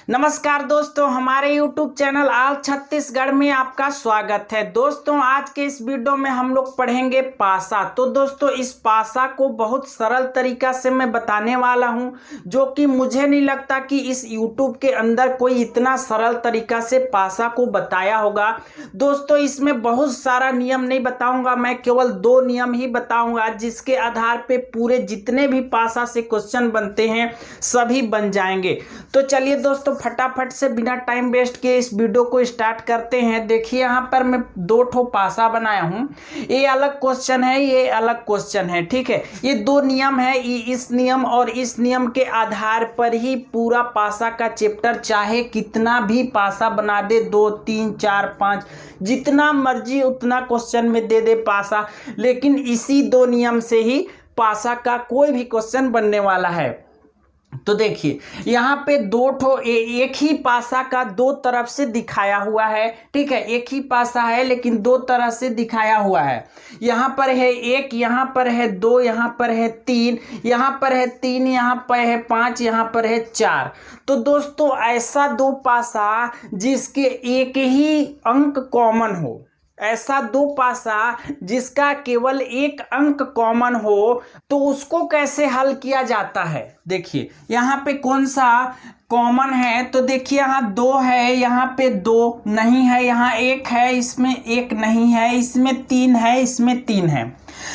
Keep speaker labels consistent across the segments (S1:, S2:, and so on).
S1: नमस्कार दोस्तों, हमारे YouTube चैनल ऑल छत्तीसगढ़ में आपका स्वागत है। दोस्तों, आज के इस वीडियो में हम लोग पढ़ेंगे पासा। तो दोस्तों, इस पासा को बहुत सरल तरीका से मैं बताने वाला हूं, जो कि मुझे नहीं लगता कि इस YouTube के अंदर कोई इतना सरल तरीका से पासा को बताया होगा। दोस्तों, इसमें बहुत सारा नियम नहीं बताऊंगा, मैं केवल 2 नियम ही बताऊंगा, जिसके आधार पे पूरे जितने भी पासा से क्वेश्चन बनते हैं सभी बन जाएंगे। तो चलिए दोस्तों, फटाफट से बिना टाइम वेस्ट किए इस वीडियो को स्टार्ट करते हैं। देखिए, यहाँ पर मैं 2 ठो पासा बनाया हूँ। ये अलग क्वेश्चन है, ये अलग क्वेश्चन है। ठीक है, ये 2 नियम है। इस नियम और इस नियम के आधार पर ही पूरा पासा का चैप्टर, चाहे कितना भी पासा बना दे, 2, 3, 4, 5 जितना मर्जी उतना क्वेश्चन में दे दे पासा, लेकिन इसी 2 नियम से ही पासा का कोई भी क्वेश्चन बनने वाला है। तो देखिए, यहाँ पे 2 ठो एक ही पासा का 2 तरफ से दिखाया हुआ है। ठीक है, एक ही पासा है लेकिन 2 तरह से दिखाया हुआ है। यहाँ पर है 1, यहाँ पर है 2, यहाँ पर है 3, यहाँ पर है 3, यहाँ पर है 5, यहाँ पर है 4। तो दोस्तों, ऐसा 2 पासा जिसके एक ही अंक कॉमन हो, ऐसा 2 पासा जिसका केवल एक अंक कॉमन हो, तो उसको कैसे हल किया जाता है। देखिए, यहाँ पे कौन सा कॉमन है, तो देखिए यहाँ 2 है, यहाँ पे 2 नहीं है, यहाँ 1 है, इसमें 1 नहीं है, इसमें 3 है, इसमें 3 है।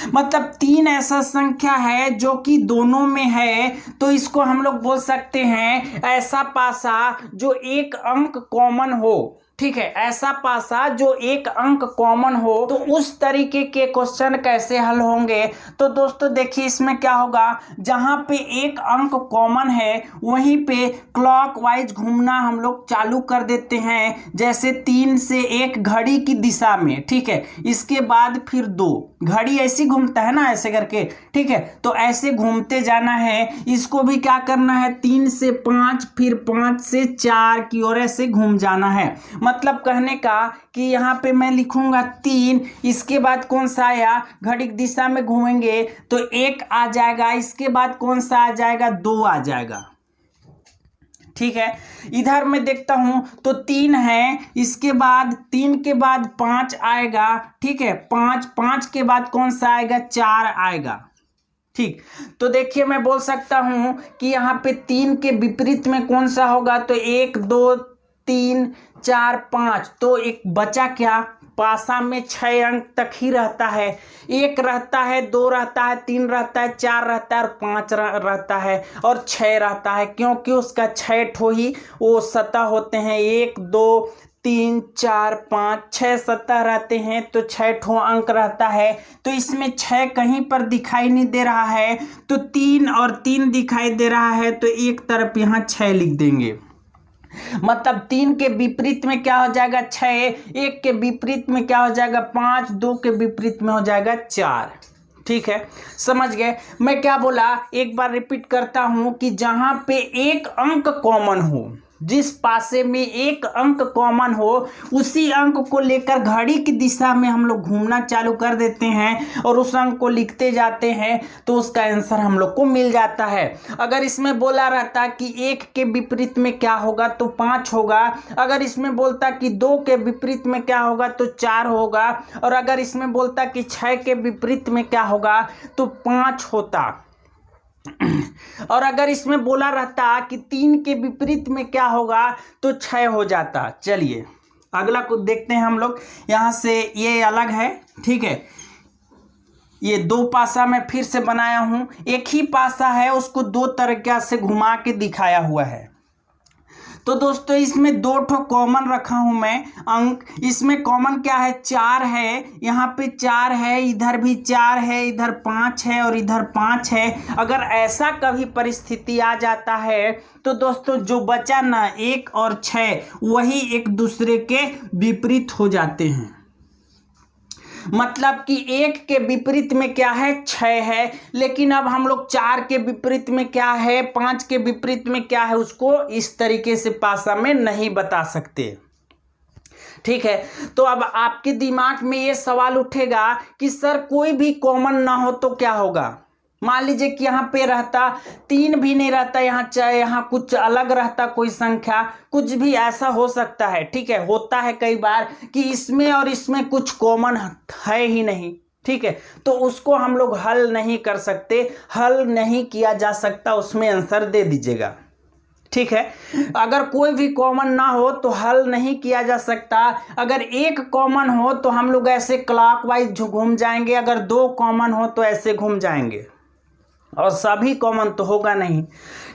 S1: मतलब 3 ऐसा संख्या है जो कि दोनों में है, तो इसको हम लोग बोल सकते हैं ऐसा पासा जो एक अंक कॉमन हो। ठीक है, ऐसा पासा जो एक अंक कॉमन हो। तो उस तरीके के क्वेश्चन कैसे हल होंगे, तो दोस्तों देखिए, इसमें क्या होगा, जहां पे एक अंक कॉमन है वहीं पे क्लॉकवाइज घूमना हम लोग चालू कर देते हैं, जैसे 3 से 1 घड़ी की दिशा में। ठीक है, इसके बाद फिर 2 घड़ी ऐसी घूमता है ना, ऐसे करके। ठीक है, तो ऐसे घूमते जाना है। इसको भी क्या करना है, 3 से 5, फिर 5 से 4 की ओर ऐसे घूम जाना है। मतलब कहने का कि यहाँ पे मैं लिखूंगा 3, इसके बाद कौन सा आया, घड़ी की दिशा में घूमेंगे तो 1 आ जाएगा, इसके बाद कौन सा आ जाएगा, 2 आ जाएगा। ठीक है, इधर मैं देखता हूं तो 3 है, इसके बाद 3 के बाद 5 आएगा। ठीक है, 5 के बाद कौन सा आएगा, 4 आएगा। ठीक, तो देखिए, मैं बोल सकता हूं कि यहाँ पे 3 के विपरीत में कौन सा होगा, तो 1, 2, 3, 4, 5। तो एक बचा क्या, पासा में 6 अंक तक ही रहता है। 1 रहता है, 2 रहता है, 3 रहता है, 4 रहता है और 5 रहता है और 6 रहता है, क्योंकि उसका 6 ठो ही वो सतह होते हैं। 1, 2, 3, 4, 5, 6 सतह रहते हैं, तो 6 ठो अंक रहता है। तो इसमें 6 कहीं पर दिखाई नहीं दे रहा है, तो 3 और 3 दिखाई दे रहा है, तो एक तरफ यहाँ 6 लिख देंगे। मतलब 3 के विपरीत में क्या हो जाएगा, 6, 1 के विपरीत में क्या हो जाएगा, 5, 2 के विपरीत में हो जाएगा 4। ठीक है, समझ गए मैं क्या बोला, एक बार रिपीट करता हूं कि जहां पे एक अंक कॉमन हो, जिस पासे में एक अंक कॉमन हो, उसी अंक को लेकर घड़ी की दिशा में हम लोग घूमना चालू कर देते हैं और उस अंक को लिखते जाते हैं, तो उसका आंसर हम लोग को मिल जाता है। अगर इसमें बोला रहता कि 1 के विपरीत में क्या होगा, तो 5 होगा। अगर इसमें बोलता कि 2 के विपरीत में क्या होगा, तो 4 होगा। और अगर इसमें बोलता कि 6 के विपरीत में क्या होगा, तो 5 होता। और अगर इसमें बोला रहता कि 3 के विपरीत में क्या होगा, तो 6 हो जाता। चलिए अगला को देखते हैं हम लोग। यहां से ये अलग है। ठीक है, ये 2 पासा मैं फिर से बनाया हूं। एक ही पासा है, उसको 2 तरीके से घुमा के दिखाया हुआ है। तो दोस्तों, इसमें 2 ठो कॉमन रखा हूं मैं अंक। इसमें कॉमन क्या है, 4 है, यहाँ पे 4 है, इधर भी 4 है, इधर 5 है और इधर 5 है। अगर ऐसा कभी परिस्थिति आ जाता है, तो दोस्तों जो बचा ना, 1 और 6, वही एक दूसरे के विपरीत हो जाते हैं। मतलब कि 1 के विपरीत में क्या है, 6 है, लेकिन अब हम लोग 4 के विपरीत में क्या है, 5 के विपरीत में क्या है, उसको इस तरीके से पासा में नहीं बता सकते। ठीक है, तो अब आपके दिमाग में ये सवाल उठेगा कि सर कोई भी कॉमन ना हो तो क्या होगा। मान लीजिए कि यहाँ पे रहता 3 भी नहीं रहता, यहाँ चाहे यहाँ कुछ अलग रहता कोई संख्या, कुछ भी ऐसा हो सकता है। ठीक है, होता है कई बार कि इसमें और इसमें कुछ कॉमन है ही नहीं। ठीक है, तो उसको हम लोग हल नहीं कर सकते, हल नहीं किया जा सकता, उसमें आंसर दे दीजिएगा। ठीक है, अगर कोई भी कॉमन ना हो तो हल नहीं किया जा सकता। अगर एक कॉमन हो तो हम लोग ऐसे क्लॉकवाइज घूम जाएंगे, अगर 2 कॉमन हो तो ऐसे घूम जाएंगे, और सभी कॉमन तो होगा नहीं।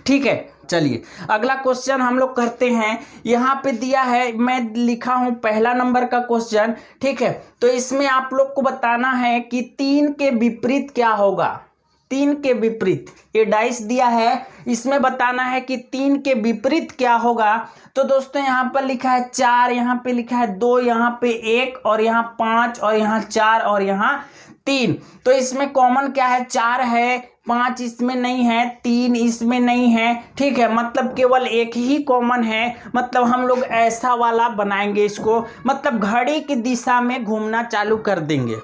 S1: ठीक है, चलिए अगला क्वेश्चन हम लोग करते हैं। यहाँ पे दिया है, मैं लिखा हूँ पहला नंबर का क्वेश्चन। ठीक है, तो इसमें आप लोग को बताना है कि 3 के विपरीत क्या होगा। 3 के विपरीत, ये डाइस दिया है, इसमें बताना है कि 3 के विपरीत क्या होगा। तो दोस्तों यहाँ पर लिखा है 4, यहाँ पे लिखा है 2, यहाँ पे 1, और यहाँ 5, और यहाँ 4, और यहाँ 3। तो इसमें कॉमन क्या है? 4 है, 5 इसमें नहीं है, 3 इसमें नहीं है। ठीक है, मतलब केवल एक ही कॉमन है। मतलब हम लोग ऐसा वाला बनाएंगे इसको, मतलब घड़ी की दिशा में घूमना चालू कर देंगे।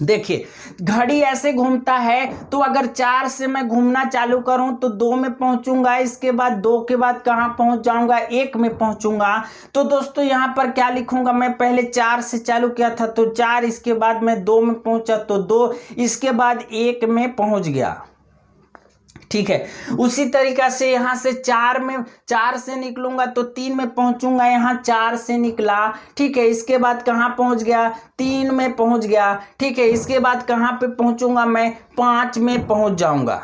S1: देखिए घड़ी ऐसे घूमता है, तो अगर 4 से मैं घूमना चालू करूं तो 2 में पहुंचूंगा, इसके बाद 2 के बाद कहां पहुंच जाऊंगा? 1 में पहुंचूंगा। तो दोस्तों यहां पर क्या लिखूंगा? मैं पहले 4 से चालू किया था तो 4, इसके बाद मैं 2 में पहुंचा तो 2, इसके बाद 1 में पहुंच गया। ठीक है, उसी तरीका से यहाँ से 4 से निकलूंगा तो 3 में पहुंचूंगा, यहाँ 4 से निकला। ठीक है, इसके बाद कहाँ पहुंच गया? 3 में पहुंच गया। ठीक है, इसके बाद कहाँ पे पहुंचूंगा? मैं 5 में पहुंच जाऊंगा।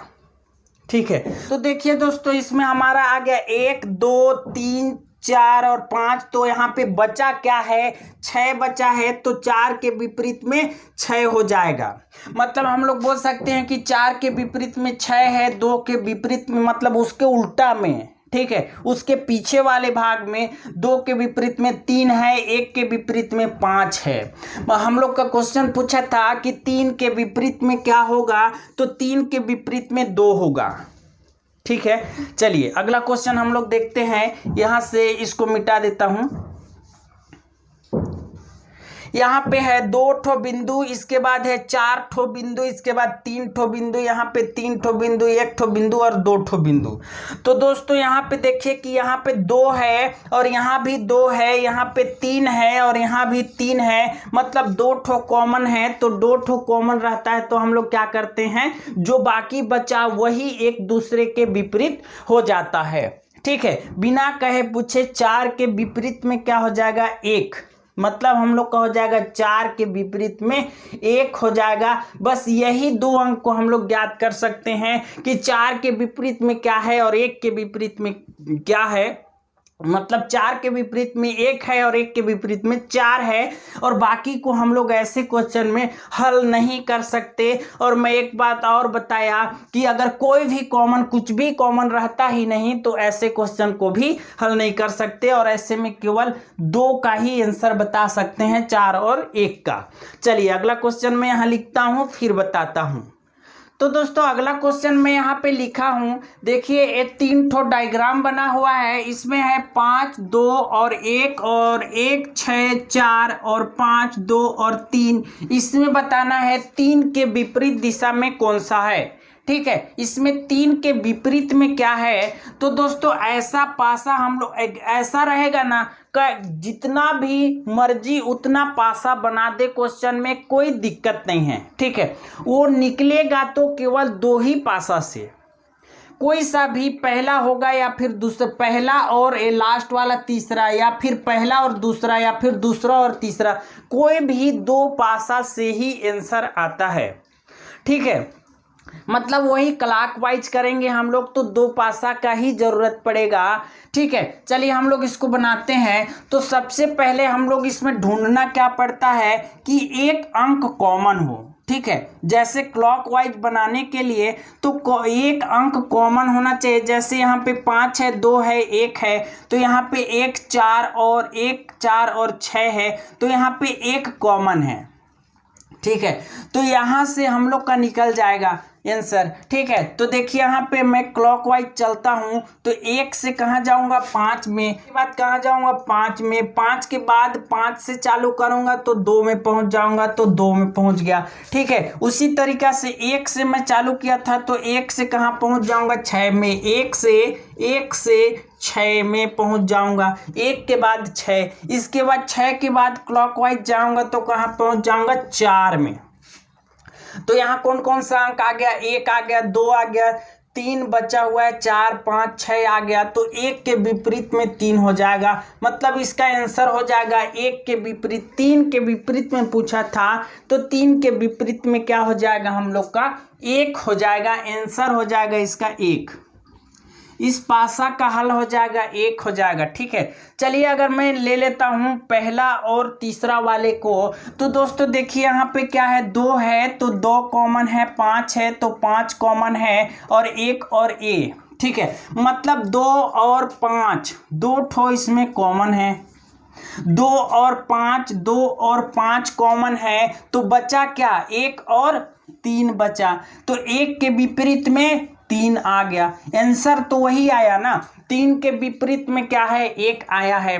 S1: ठीक है, तो देखिए दोस्तों इसमें हमारा आ गया 1 2 3 4 और 5। तो यहाँ पे बचा क्या है? 6 बचा है। तो 4 के विपरीत में 6 हो जाएगा। मतलब हम लोग बोल सकते हैं कि 4 के विपरीत में 6 है, 2 के विपरीत में मतलब उसके उल्टा में। ठीक है, उसके पीछे वाले भाग में 2 के विपरीत में 3 है, 1 के विपरीत में 5 है। हम लोग का क्वेश्चन पूछा था कि 3 के विपरीत में क्या होगा, तो 3 के विपरीत में 2 होगा। ठीक है, चलिए अगला क्वेश्चन हम लोग देखते हैं। यहां से इसको मिटा देता हूं। यहाँ पे है 2 ठो बिंदु, इसके बाद है 4 ठो बिंदु, इसके बाद 3 ठो बिंदु, यहाँ पे 3 ठो बिंदु, 1 ठो बिंदु और 2 ठो बिंदु। तो दोस्तों यहाँ पे देखिए कि यहाँ पे 2 है और यहाँ भी 2 है, यहाँ पे 3 है और यहाँ भी 3 है, मतलब 2 ठो कॉमन है। तो 2 ठो कॉमन रहता है तो हम लोग क्या करते हैं, जो बाकी बचा वही एक दूसरे के विपरीत हो जाता है। ठीक है, बिना कहे पूछे 4 के विपरीत में क्या हो जाएगा? 1। मतलब हम लोग का हो जाएगा 4 के विपरीत में 1 हो जाएगा। बस यही 2 अंक को हम लोग ज्ञात कर सकते हैं कि 4 के विपरीत में क्या है और 1 के विपरीत में क्या है। मतलब 4 के विपरीत में 1 है और 1 के विपरीत में 4 है, और बाकी को हम लोग ऐसे क्वेश्चन में हल नहीं कर सकते। और मैं एक बात और बताया कि अगर कोई भी कॉमन, कुछ भी कॉमन रहता ही नहीं तो ऐसे क्वेश्चन को भी हल नहीं कर सकते, और ऐसे में केवल 2 का ही आंसर बता सकते हैं, 4 और 1 का। चलिए अगला क्वेश्चन मैं यहाँ लिखता हूँ, फिर बताता हूँ। तो दोस्तों अगला क्वेश्चन मैं यहाँ पे लिखा हूँ। देखिए एक 3 ठो डायग्राम बना हुआ है, इसमें है 5 2 और 1 और 1 6 4 और 5 2 और 3। इसमें बताना है 3 के विपरीत दिशा में कौन सा है। ठीक है, इसमें 3 के विपरीत में क्या है? तो दोस्तों ऐसा पासा हम लोग ऐसा रहेगा ना, जितना भी मर्जी उतना पासा बना दे, क्वेश्चन में कोई दिक्कत नहीं है। ठीक है, वो निकलेगा तो केवल 2 ही पासा से, कोई सा भी पहला होगा या फिर दूसरा, पहला और लास्ट वाला तीसरा, या फिर पहला और दूसरा, या फिर दूसरा और तीसरा, कोई भी 2 पासा से ही आंसर आता है। ठीक है, मतलब वही क्लॉकवाइज करेंगे हम लोग तो 2 पासा का ही जरूरत पड़ेगा। ठीक है, चलिए हम लोग इसको बनाते हैं। तो सबसे पहले हम लोग इसमें ढूंढना क्या पड़ता है कि एक अंक कॉमन हो। ठीक है, जैसे क्लॉकवाइज बनाने के लिए तो एक अंक कॉमन होना चाहिए। जैसे यहाँ पे 5 है, 2 है, 1 है, तो यहाँ पे 1 4 और 6 है, तो यहाँ पे 1 कॉमन है। ठीक है, तो यहाँ से हम लोग का निकल जाएगा आंसर। ठीक है, तो देखिए यहाँ पे मैं क्लॉकवाइज चलता हूँ तो 1 से कहाँ जाऊँगा 5 में, के बाद कहाँ जाऊँगा 5 में, 5 के बाद 5 से चालू करूँगा तो 2 में पहुँच जाऊँगा, तो 2 में पहुँच गया। ठीक है, उसी तरीक़ा से 1 से मैं चालू किया था तो 1 से कहाँ पहुँच जाऊँगा 6 में, 1 से 6 में पहुँच जाऊँगा, 1 के बाद 6, इसके बाद 6 के बाद क्लॉकवाइज जाऊँगा तो कहाँ पहुँच जाऊँगा 4 में। तो यहाँ कौन कौन सा अंक आ गया, 1 आ गया, 2 आ गया, 3 बचा हुआ है, 4 5 6 आ गया, तो 1 के विपरीत में 3 हो जाएगा। मतलब इसका आंसर हो जाएगा 1 के विपरीत, 3 के विपरीत में पूछा था तो 3 के विपरीत में क्या हो जाएगा हम लोग का 1 हो जाएगा। आंसर हो जाएगा इसका 1। इस पासा का हल हो जाएगा 1 हो जाएगा। ठीक है, चलिए अगर मैं ले लेता हूँ पहला और तीसरा वाले को, तो दोस्तों देखिए यहाँ पे क्या है, 2 है तो 2 कॉमन है, 5 है तो 5 कॉमन है, और 1 और ए। ठीक है, मतलब 2 और 5, 2 ठो इसमें कॉमन है, 2 और 5 कॉमन है, तो बचा क्या 1 और 3 बचा, तो 1 के विपरीत में 3 आ गया। आंसर तो वही आया ना, 3 के विपरीत में क्या है 1 आया है।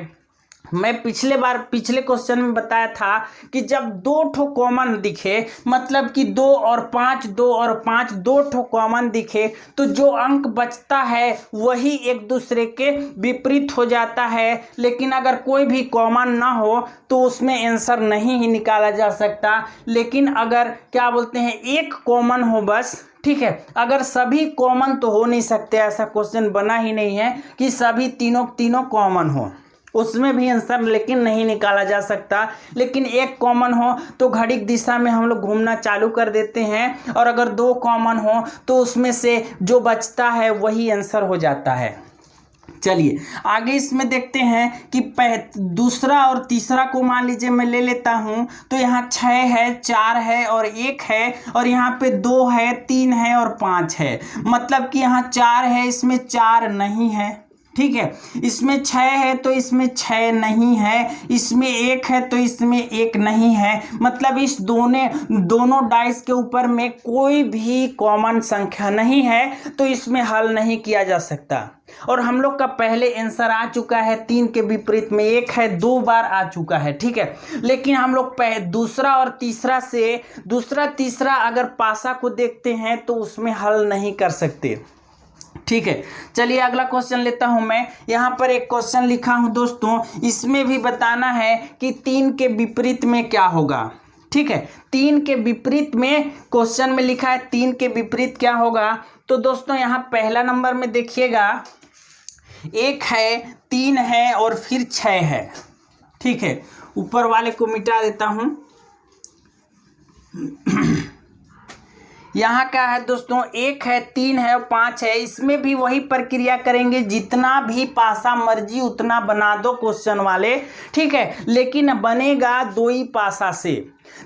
S1: मैं पिछले क्वेश्चन में बताया था कि जब 2 ठो कॉमन दिखे, मतलब कि 2 और 5 2 ठो कॉमन दिखे, तो जो अंक बचता है वही एक दूसरे के विपरीत हो जाता है। लेकिन अगर कोई भी कॉमन ना हो तो उसमें आंसर नहीं ही निकाला जा सकता। लेकिन अगर क्या बोलते हैं एक कॉमन हो बस, ठीक है, अगर सभी कॉमन तो हो नहीं सकते, ऐसा क्वेश्चन बना ही नहीं है कि सभी तीनों कॉमन हो, उसमें भी आंसर लेकिन नहीं निकाला जा सकता। लेकिन एक कॉमन हो तो घड़ी की दिशा में हम लोग घूमना चालू कर देते हैं, और अगर 2 कॉमन हो तो उसमें से जो बचता है वही आंसर हो जाता है। चलिए आगे इसमें देखते हैं कि दूसरा और तीसरा को मान लीजिए मैं ले लेता हूं, तो यहाँ 6 है, 4 है और 1 है, और यहाँ पे 2 है, 3 है और 5 है। मतलब कि यहाँ 4 है, इसमें 4 नहीं है। ठीक है, इसमें 6 है तो इसमें 6 नहीं है, इसमें 1 है तो इसमें 1 नहीं है। मतलब इस दोनों डाइस के ऊपर में कोई भी कॉमन संख्या नहीं है, तो इसमें हल नहीं किया जा सकता। और हम लोग का पहले आंसर आ चुका है, 3 के विपरीत में 1 है, 2 बार आ चुका है। ठीक है, लेकिन हम लोग दूसरा और तीसरा से तीसरा अगर पासा को देखते हैं तो उसमें हल नहीं कर सकते। ठीक है, चलिए अगला क्वेश्चन लेता हूं मैं। यहाँ पर एक क्वेश्चन लिखा हूं दोस्तों, इसमें भी बताना है कि 3 के विपरीत में क्या होगा। ठीक है, 3 के विपरीत में क्वेश्चन में लिखा है 3 के विपरीत क्या होगा। तो दोस्तों यहाँ पहला नंबर में देखिएगा, 1 है, 3 है और फिर 6 है। ठीक है, ऊपर वाले को मिटा देता हूं। यहाँ क्या है दोस्तों, 1 है, 3 है और 5 है। इसमें भी वही प्रक्रिया करेंगे, जितना भी पासा मर्जी उतना बना दो क्वेश्चन वाले। ठीक है, लेकिन बनेगा 2 ही पासा से।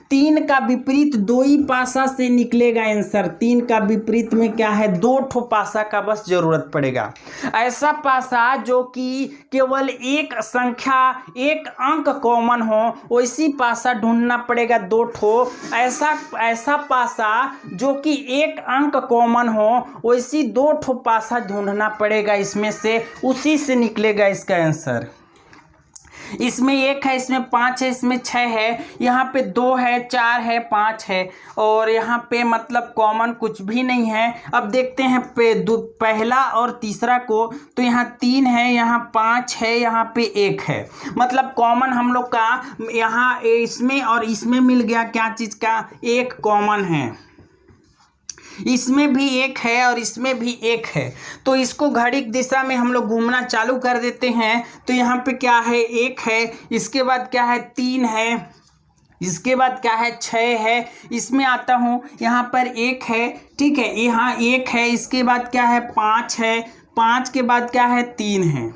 S1: 3 का विपरीत 2 ही पासा से निकलेगा आंसर। 3 का विपरीत में क्या है, 2 ठो पासा का बस जरूरत पड़ेगा। ऐसा पासा जो कि केवल एक संख्या, एक अंक कॉमन हो, वैसी पासा ढूंढना पड़ेगा 2 ठो। ऐसा पासा जो कि एक अंक कॉमन हो, वैसी 2 ठो पासा ढूंढना पड़ेगा इसमें से, उसी से निकलेगा इसका आंसर। इसमें 1 है, इसमें 5 है, इसमें 6 है, यहाँ पे 2 है, 4 है, 5 है, और यहाँ पे मतलब कॉमन कुछ भी नहीं है। अब देखते हैं पहला और तीसरा को, तो यहाँ 3 है, यहाँ 5 है, यहाँ पे 1 है। मतलब कॉमन हम लोग का यहाँ इसमें और इसमें मिल गया, क्या चीज़ का, 1 कॉमन है। इसमें भी 1 है और इसमें भी 1 है, तो इसको घड़ी की दिशा में हम लोग घूमना चालू कर देते हैं। तो यहाँ पे क्या है, 1 है, इसके बाद क्या है, 3 है, इसके बाद क्या है, 6 है। इसमें आता हूँ, यहाँ पर 1 है। ठीक है, यहाँ 1 है, इसके बाद क्या है, 5 है, 5 के बाद क्या है, 3 है।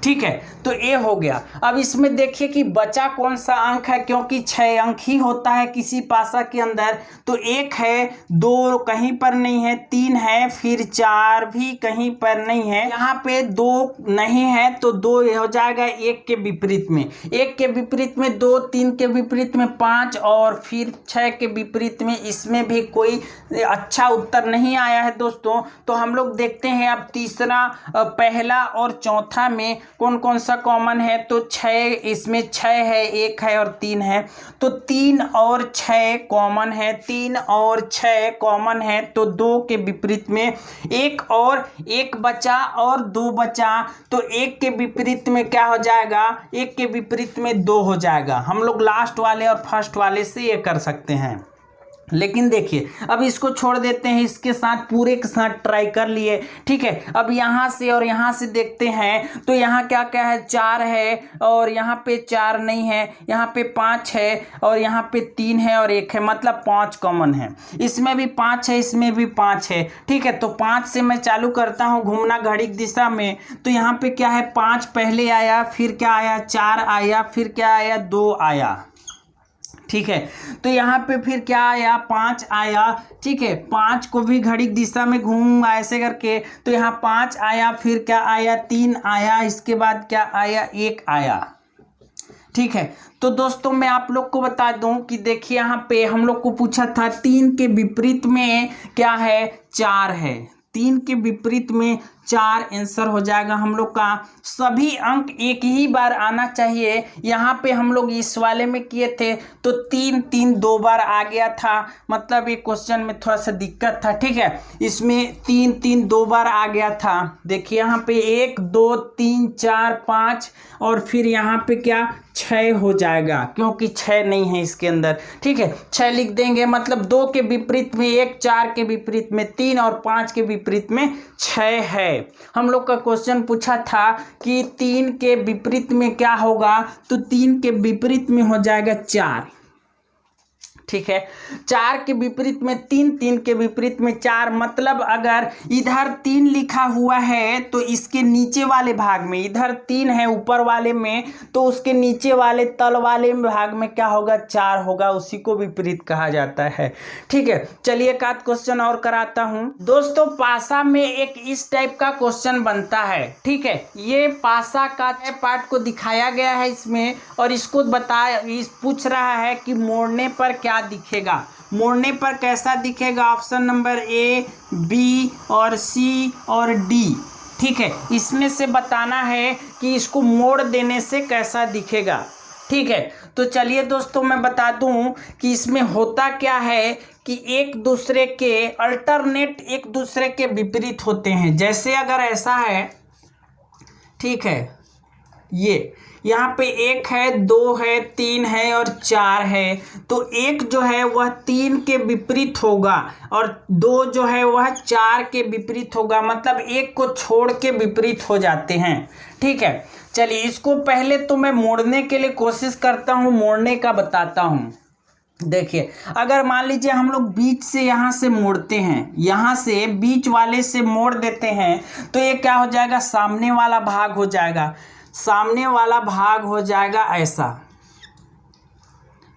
S1: ठीक है, तो ये हो गया। अब इसमें देखिए कि बचा कौन सा अंक है, क्योंकि 6 अंक ही होता है किसी पासा के अंदर। तो 1 है, 2 कहीं पर नहीं है, 3 है, फिर 4 भी कहीं पर नहीं है, यहाँ पे 2 नहीं है, तो 2 हो जाएगा 1 के विपरीत में, 1 के विपरीत में 2, 3 के विपरीत में 5 और फिर 6 के विपरीत में। इसमें भी कोई अच्छा उत्तर नहीं आया है दोस्तों। तो हम लोग देखते हैं अब तीसरा, पहला और चौथा में कौन कौन सा कॉमन है। तो 6, इसमें 6 है, 1 है और 3 है, तो 3 और 6 कॉमन है, 3 और 6 कॉमन है। तो 2 के विपरीत में 1 और 1 बचा और 2 बचा, तो 1 के विपरीत में क्या हो जाएगा, 1 के विपरीत में 2 हो जाएगा। हम लोग लास्ट वाले और फर्स्ट वाले से ये कर सकते हैं। लेकिन देखिए अब इसको छोड़ देते हैं, इसके साथ पूरे के साथ ट्राई कर लिए, ठीक है। अब यहाँ से और यहाँ से देखते हैं, तो यहाँ क्या क्या है, 4 है और यहाँ पे 4 नहीं है, यहाँ पे 5 है और यहाँ पे 3 है और 1 है, मतलब 5 कॉमन है। इसमें भी 5 है, इसमें भी 5 है, ठीक है। तो 5 से मैं चालू करता हूँ घूमना घड़ी की दिशा में। तो यहाँ पे क्या है, 5 पहले आया, फिर क्या आया, 4 आया, फिर क्या आया, 2 आया, ठीक है। तो यहाँ पे फिर क्या आया, 5 आया, ठीक है। 5 को भी घड़ी की दिशा में घूमूंगा ऐसे करके, तो यहाँ 5 आया, फिर क्या आया, 3 आया, इसके बाद क्या आया, 1 आया, ठीक है। तो दोस्तों मैं आप लोग को बता दूं कि देखिए यहाँ पे हम लोग को पूछा था 3 के विपरीत में क्या है, 4 है, 3 के विपरीत में 4 आंसर हो जाएगा हम लोग का। सभी अंक एक ही बार आना चाहिए। यहाँ पे हम लोग इस वाले में किए थे तो 3 3 2 बार आ गया था, मतलब ये क्वेश्चन में थोड़ा सा दिक्कत था, ठीक है। इसमें 3 3 2 बार आ गया था। देखिए यहाँ पे 1 2 3 4 5 और फिर यहाँ पे क्या 6 हो जाएगा, क्योंकि 6 नहीं है इसके अंदर, ठीक है। 6 लिख देंगे, मतलब 2 के विपरीत में 1, 4 के विपरीत में 3 और 5 के विपरीत में 6 है। हम लोग का क्वेश्चन पूछा था कि 3 के विपरीत में क्या होगा, तो 3 के विपरीत में हो जाएगा 4, ठीक है। 4 के विपरीत में 3, 3 के विपरीत में 4, मतलब अगर इधर 3 लिखा हुआ है तो इसके नीचे वाले भाग में, इधर 3 है ऊपर वाले में, तो उसके नीचे वाले तल वाले भाग में क्या होगा, 4 होगा, उसी को विपरीत कहा जाता है, ठीक है। चलिए एक आध क्वेश्चन और कराता हूं दोस्तों। पासा में एक इस टाइप का क्वेश्चन बनता है, ठीक है। ये पासा का पार्ट को दिखाया गया है इसमें, और इसको पूछ रहा है कि मोड़ने पर क्या दिखेगा, मोड़ने पर कैसा दिखेगा। ऑप्शन नंबर ए, बी और सी और डी, ठीक है। इसमें से बताना है कि इसको मोड़ देने से कैसा दिखेगा, ठीक है। तो चलिए दोस्तों मैं बता दूं कि इसमें होता क्या है कि एक दूसरे के अल्टरनेट, एक दूसरे के विपरीत होते हैं। जैसे अगर ऐसा है, ठीक है, ये यहाँ पे 1 है, 2 है, 3 है और 4 है, तो 1 जो है वह 3 के विपरीत होगा और 2 जो है वह 4 के विपरीत होगा, मतलब 1 को छोड़ के विपरीत हो जाते हैं, ठीक है। चलिए इसको पहले तो मैं मोड़ने के लिए कोशिश करता हूँ, मोड़ने का बताता हूँ। देखिए अगर मान लीजिए हम लोग बीच से यहाँ से मोड़ते हैं, यहाँ से बीच वाले से मोड़ देते हैं, तो ये क्या हो जाएगा, सामने वाला भाग हो जाएगा, सामने वाला भाग हो जाएगा ऐसा,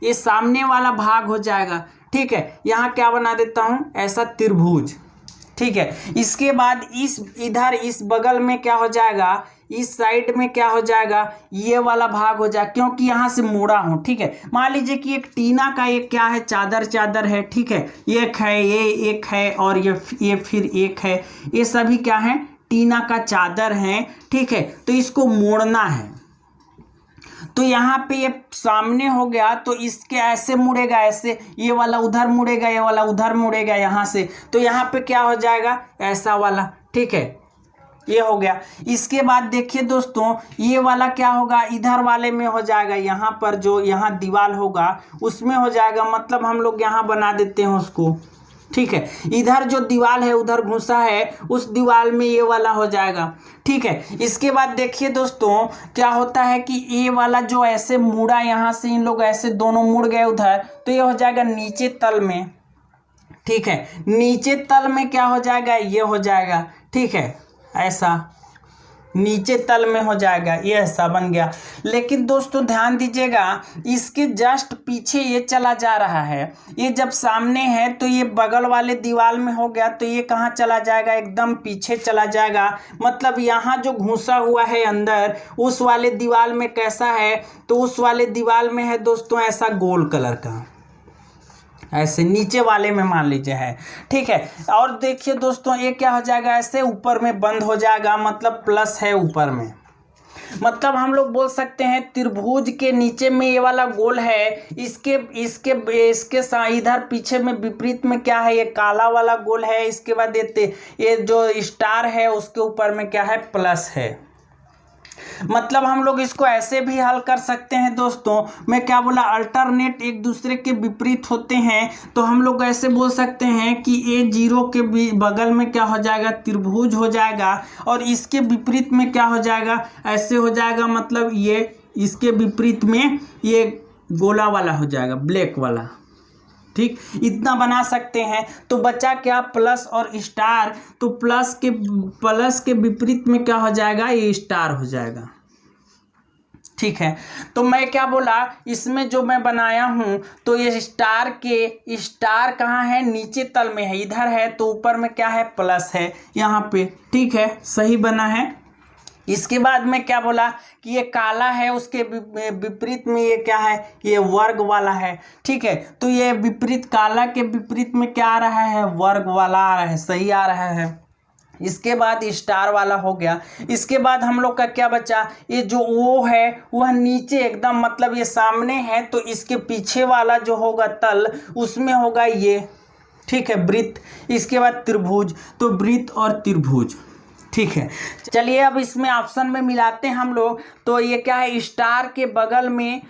S1: ये सामने वाला भाग हो जाएगा, ठीक है। यहाँ क्या बना देता हूँ, ऐसा त्रिभुज, ठीक है। इसके बाद इधर इस बगल में क्या हो जाएगा, इस साइड में क्या हो जाएगा, ये वाला भाग हो जाएगा, क्योंकि यहाँ से मोड़ा हूँ, ठीक है। मान लीजिए कि एक टीना का एक क्या है, चादर है, ठीक है। एक है, ये एक है और ये फिर एक है, ये सभी क्या है, टीना का चादर है, ठीक है। तो इसको मोड़ना है, तो यहाँ पे ये सामने हो गया, तो इसके ऐसे मुड़ेगा, ऐसे, ये वाला उधर मुड़ेगा, ये वाला उधर मुड़ेगा यहाँ से, तो यहाँ पे क्या हो जाएगा, ऐसा वाला, ठीक है। ये हो गया। इसके बाद देखिए दोस्तों, ये वाला क्या होगा, इधर वाले में हो जाएगा, यहाँ पर जो यहाँ दीवार होगा उसमें हो जाएगा, मतलब हम लोग यहाँ बना देते हैं उसको, ठीक है। इधर जो दीवार है उधर घुसा है, उस दीवार में ये वाला हो जाएगा, ठीक है। इसके बाद देखिए दोस्तों क्या होता है कि ये वाला जो ऐसे मुड़ा, यहाँ से इन लोग ऐसे दोनों मुड़ गए उधर, तो ये हो जाएगा नीचे तल में, ठीक है। नीचे तल में क्या हो जाएगा, ये हो जाएगा, ठीक है, ऐसा, नीचे तल में हो जाएगा, ये ऐसा बन गया। लेकिन दोस्तों ध्यान दीजिएगा, इसके जस्ट पीछे ये चला जा रहा है। ये जब सामने है तो ये बगल वाले दीवार में हो गया, तो ये कहाँ चला जाएगा, एकदम पीछे चला जाएगा। मतलब यहाँ जो घुसा हुआ है अंदर उस वाले दीवार में कैसा है, तो उस वाले दीवार में है दोस्तों ऐसा गोल कलर का, ऐसे नीचे वाले में मान लीजिए है, ठीक है। और देखिए दोस्तों ये क्या हो जाएगा, ऐसे ऊपर में बंद हो जाएगा, मतलब प्लस है ऊपर में। मतलब हम लोग बोल सकते हैं त्रिभुज के नीचे में ये वाला गोल है, इसके इधर पीछे में विपरीत में क्या है, ये काला वाला गोल है। इसके बाद ये जो स्टार है उसके ऊपर में क्या है, प्लस है। मतलब हम लोग इसको ऐसे भी हल कर सकते हैं दोस्तों, मैं क्या बोला, अल्टरनेट एक दूसरे के विपरीत होते हैं, तो हम लोग ऐसे बोल सकते हैं कि ये जीरो के बगल में क्या हो जाएगा, त्रिभुज हो जाएगा, और इसके विपरीत में क्या हो जाएगा, ऐसे हो जाएगा। मतलब ये इसके विपरीत में ये गोला वाला हो जाएगा, ब्लैक वाला, ठीक, इतना बना सकते हैं। तो बचा क्या, प्लस और स्टार। तो प्लस के विपरीत में क्या हो जाएगा, ये स्टार हो जाएगा, ठीक है। तो मैं क्या बोला, इसमें जो मैं बनाया हूं, तो ये स्टार कहाँ है, नीचे तल में है, इधर है, तो ऊपर में क्या है, प्लस है यहाँ पे, ठीक है, सही बना है। इसके बाद में क्या बोला कि ये काला है, उसके विपरीत में ये क्या है, ये वर्ग वाला है, ठीक है। तो ये विपरीत, काला के विपरीत में क्या आ रहा है, वर्ग वाला आ रहा है, सही आ रहा है। इसके बाद स्टार वाला हो गया। इसके बाद हम लोग का क्या बचा, ये जो वो है वह नीचे एकदम, मतलब ये सामने है, तो इसके पीछे वाला जो होगा तल, उसमें होगा ये, ठीक है, वृत्त। इसके बाद त्रिभुज, तो वृत्त और त्रिभुज, ठीक है। चलिए अब इसमें ऑप्शन में मिलाते हैं हम लोग। तो ये क्या है, स्टार के बगल में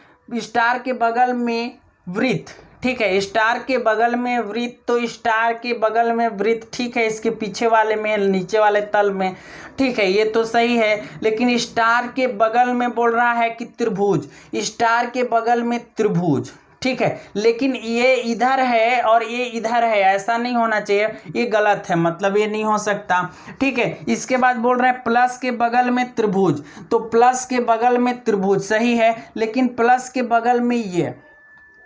S1: वृत्त, ठीक है, स्टार के बगल में वृत्त, तो स्टार के बगल में वृत्त, ठीक है, इसके पीछे वाले में, नीचे वाले तल में, ठीक है, ये तो सही है। लेकिन स्टार के बगल में बोल रहा है कि त्रिभुज, स्टार के बगल में त्रिभुज, ठीक है। लेकिन ये इधर है और ये इधर है, ऐसा नहीं होना चाहिए, ये गलत है, मतलब ये नहीं हो सकता, ठीक है। इसके बाद बोल रहे हैं प्लस के बगल में त्रिभुज, तो प्लस के बगल में त्रिभुज सही है, लेकिन प्लस के बगल में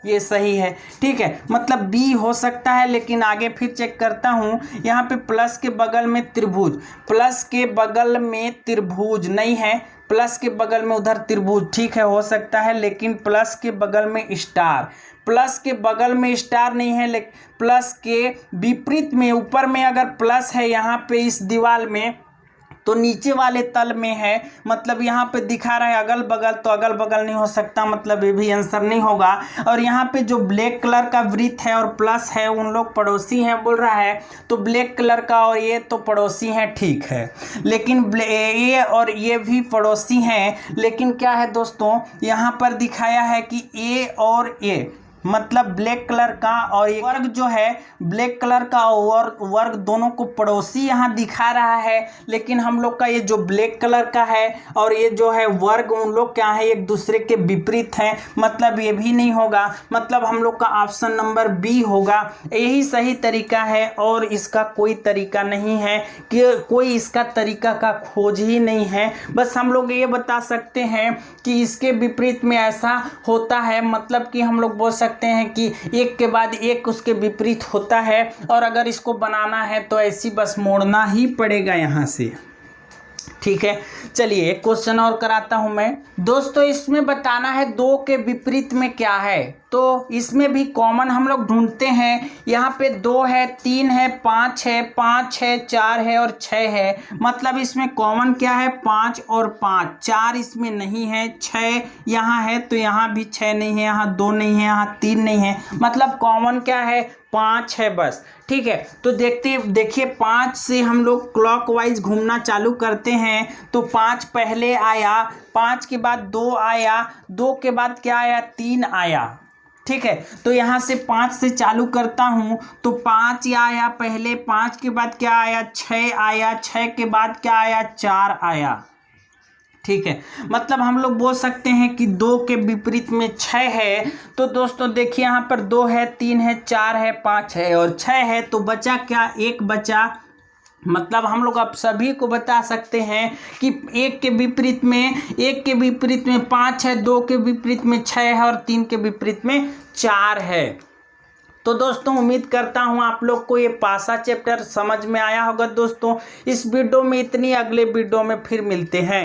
S1: ये सही है, ठीक है। मतलब बी हो सकता है, लेकिन आगे फिर चेक करता हूँ। यहाँ पे प्लस के बगल में त्रिभुज, प्लस के बगल में त्रिभुज नहीं है, प्लस के बगल में उधर त्रिभुज, ठीक है, हो सकता है। लेकिन प्लस के बगल में स्टार, प्लस के बगल में स्टार नहीं है, लेकिन प्लस के विपरीत में, ऊपर में अगर प्लस है यहाँ पे इस दीवार में, तो नीचे वाले तल में है, मतलब यहाँ पे दिखा रहा है अगल बगल, तो अगल बगल नहीं हो सकता, मतलब ये भी आंसर नहीं होगा। और यहाँ पे जो ब्लैक कलर का वृत्त है और प्लस है, उन लोग पड़ोसी हैं बोल रहा है, तो ब्लैक कलर का और ये तो पड़ोसी हैं, ठीक है। लेकिन ये और ये भी पड़ोसी हैं, लेकिन क्या है दोस्तों, यहाँ पर दिखाया है कि ए और ए, मतलब ब्लैक कलर का और ये वर्ग जो है, ब्लैक कलर का और वर्ग दोनों को पड़ोसी यहाँ दिखा रहा है। लेकिन हम लोग का ये जो ब्लैक कलर का है और ये जो है वर्ग, उन लोग क्या है, एक दूसरे के विपरीत हैं, मतलब ये भी नहीं होगा। मतलब हम लोग का ऑप्शन नंबर बी होगा, यही सही तरीका है, और इसका कोई तरीका नहीं है, कि कोई इसका तरीका का खोज ही नहीं है। बस हम लोग ये बता सकते हैं कि इसके विपरीत में ऐसा होता है, मतलब कि हम लोग बोल सकते हैं कि एक के बाद एक उसके विपरीत होता है, और अगर इसको बनाना है तो ऐसी बस मोड़ना ही पड़ेगा यहाँ से, ठीक है। चलिए एक क्वेश्चन और कराता हूं मैं दोस्तों। इसमें बताना है दो के विपरीत में क्या है, तो इसमें भी कॉमन हम लोग ढूंढते हैं। यहाँ पे 2 है, 3 है, 5 है, 4 है और 6 है। मतलब इसमें कॉमन क्या है, 5 और 5, 4 इसमें नहीं है, 6 यहाँ है, तो यहाँ भी 6 नहीं है, यहाँ 2 नहीं है, यहाँ 3 नहीं है। मतलब कॉमन क्या है, 5 है बस, ठीक है। तो देखिए 5 से हम लोग क्लॉकवाइज घूमना चालू करते हैं, तो 5 पहले आया, 5 के बाद 2 आया, 2 के बाद क्या आया, 3 आया, ठीक है। तो यहाँ से 5 से चालू करता हूँ, तो 5 आया पहले, 5 के बाद क्या आया, 6 आया, 6 के बाद क्या आया, 4 आया, ठीक है। मतलब हम लोग बोल सकते हैं कि 2 के विपरीत में 6 है। तो दोस्तों देखिए यहाँ पर 2 है, 3 है, 4 है, 5 है और 6 है, तो बचा क्या, 1 बचा, मतलब हम लोग अब सभी को बता सकते हैं कि एक के विपरीत में 5 है, 2 के विपरीत में 6 है और 3 के विपरीत में 4 है। तो दोस्तों उम्मीद करता हूँ आप लोग को ये पासा चैप्टर समझ में आया होगा। दोस्तों इस वीडियो में इतनी, अगले वीडियो में फिर मिलते हैं।